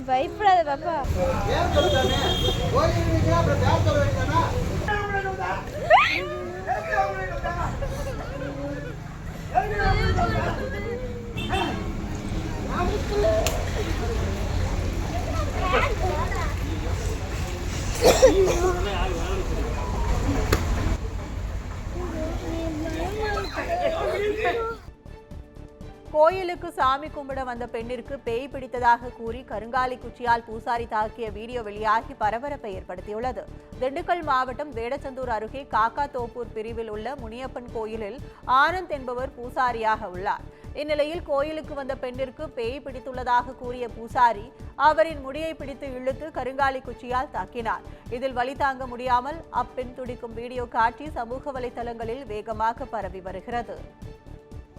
பயப்படாத பாப்பா. கோயிலுக்கு சாமி கும்பிட வந்த பெண்ணிற்கு பேய் பிடித்ததாக கூறி கருங்காலி குச்சியால் பூசாரி தாக்கிய வீடியோ வெளியாகி பரபரப்பை ஏற்படுத்தியுள்ளது. திண்டுக்கல் மாவட்டம் வேடச்சந்தூர் அருகே காக்காத்தோப்பூர் பிரிவில் உள்ள முனியப்பன் கோயிலில் ஆனந்த் என்பவர் பூசாரியாக உள்ளார். இந்நிலையில் கோயிலுக்கு வந்த பெண்ணிற்கு பேய் பிடித்துள்ளதாக கூறிய பூசாரி அவரின் முடியை பிடித்து இழுத்து கருங்காலி குச்சியால் தாக்கினார். இதில் வலி தாங்க முடியாமல் அப்பெண் துடிக்கும் வீடியோ காட்சி சமூக வலைதளங்களில் வேகமாக பரவி வருகிறது.